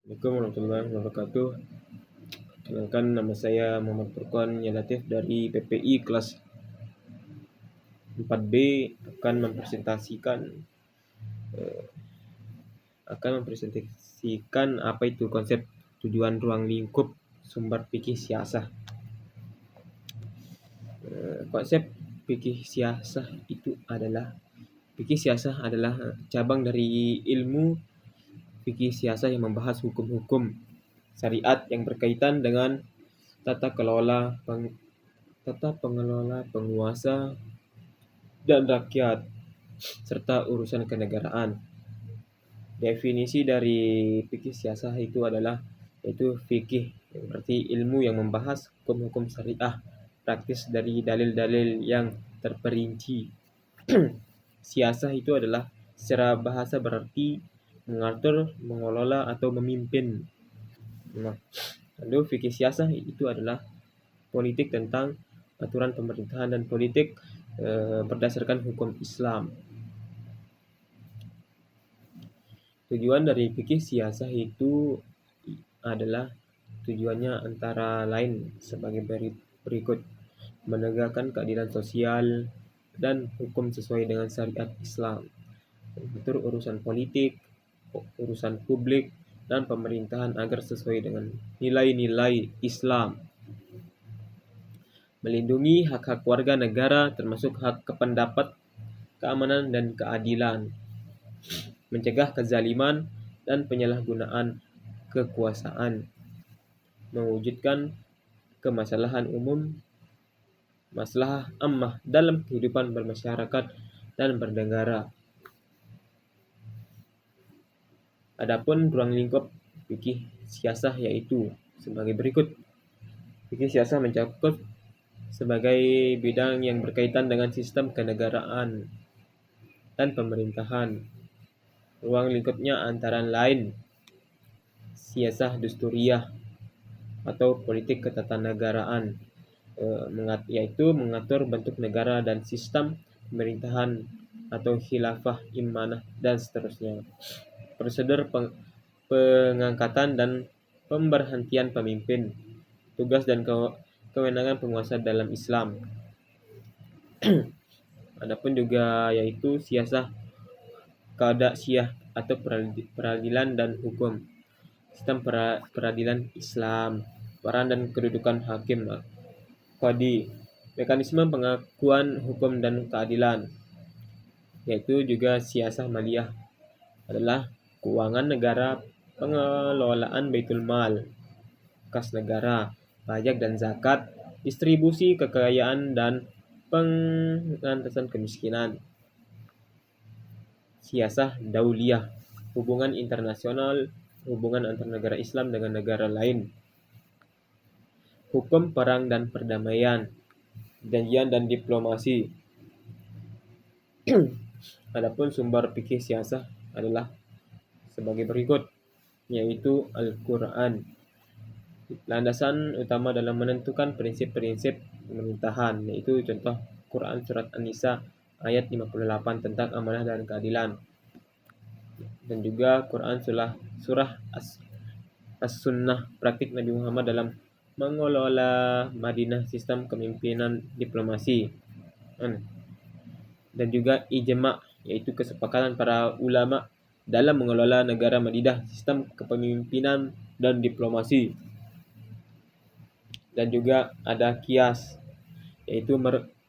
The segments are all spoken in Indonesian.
Assalamualaikum warahmatullahi wabarakatuh. Kenalkan, nama saya Muhammad Furqan Yalatif dari PPI kelas 4B akan mempresentasikan apa itu konsep tujuan ruang lingkup sumber fikih siasah. Konsep fikih siasah fikih siasah adalah cabang dari ilmu fikih siasah yang membahas hukum-hukum syariat yang berkaitan dengan tata pengelola penguasa dan rakyat, serta urusan kenegaraan. Definisi dari fikih siasah itu adalah yaitu fikih, yang berarti ilmu yang membahas hukum-hukum syariah praktis dari dalil-dalil yang terperinci. Siasah itu adalah secara bahasa berarti mengatur, mengelola, atau memimpin. Nah, lalu fikih siasah itu adalah politik tentang aturan pemerintahan dan politik berdasarkan hukum Islam. Tujuan dari fikih siasah itu adalah tujuannya antara lain sebagai berikut: menegakkan keadilan sosial dan hukum sesuai dengan syariat Islam, mengatur urusan politik, urusan publik, dan pemerintahan agar sesuai dengan nilai-nilai Islam, melindungi hak-hak warga negara termasuk hak kependapat, keamanan, dan keadilan, mencegah kezaliman dan penyalahgunaan kekuasaan, mewujudkan kemaslahan umum, maslahah ammah dalam kehidupan bermasyarakat dan bernegara. Adapun ruang lingkup fikih siasah yaitu sebagai berikut. Fikih siasah mencakup sebagai bidang yang berkaitan dengan sistem kenegaraan dan pemerintahan. Ruang lingkupnya antara lain siasah dusturiyah atau politik ketatanegaraan, yaitu mengatur bentuk negara dan sistem pemerintahan atau khilafah, imanah, dan seterusnya. Prosedur pengangkatan dan pemberhentian pemimpin, tugas dan kewenangan penguasa dalam Islam. Adapun juga yaitu siasah qadasiyah atau peradilan dan hukum, sistem peradilan Islam, peran dan kedudukan hakim qadi, mekanisme pengakuan hukum dan keadilan, yaitu juga siasah maliyah adalah keuangan negara, pengelolaan baitul mal, kas negara, pajak dan zakat, distribusi kekayaan, dan pengentasan kemiskinan. Siasah dauliyah, hubungan internasional, hubungan antar negara Islam dengan negara lain, hukum perang dan perdamaian, perjanjian dan diplomasi. Adapun sumber fikih siasah adalah sebagai berikut, yaitu Al-Quran, landasan utama dalam menentukan prinsip-prinsip pemerintahan, yaitu contoh Quran Surat An-Nisa ayat 58 tentang amanah dan keadilan, dan juga Quran surah As-Sunnah, praktik Nabi Muhammad dalam mengelola Madinah, sistem kepemimpinan diplomasi, dan juga ijma', yaitu kesepakatan para ulama dalam mengelola negara Madinah, sistem kepemimpinan dan diplomasi. Dan juga ada qiyas, yaitu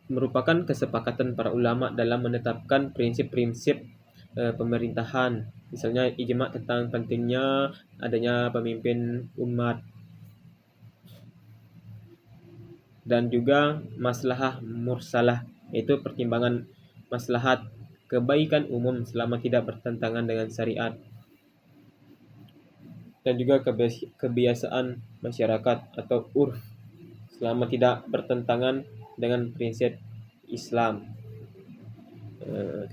merupakan kesepakatan para ulama dalam menetapkan prinsip-prinsip pemerintahan, misalnya ijma' tentang pentingnya adanya pemimpin umat. Dan juga maslahah mursalah, yaitu pertimbangan maslahat kebaikan umum selama tidak bertentangan dengan syariat. Dan juga kebiasaan masyarakat atau urf selama tidak bertentangan dengan prinsip Islam.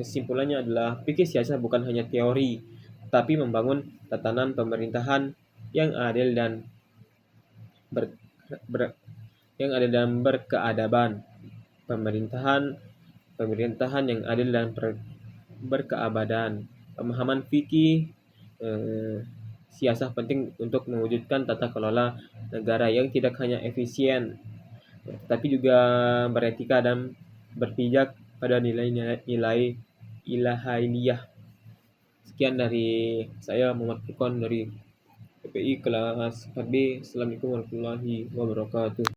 Kesimpulannya adalah fikih siasah bukan hanya teori, tapi membangun tatanan pemerintahan yang adil dan berkeadaban, pemerintahan yang adil dan berkeabadan. Pemahaman fikih siasah penting untuk mewujudkan tata kelola negara yang tidak hanya efisien, tetapi juga beretika dan berpijak pada nilai-nilai ilahiyah. Sekian dari saya, Muhammad Furqan dari PPI kelas 4B. Assalamualaikum warahmatullahi wabarakatuh.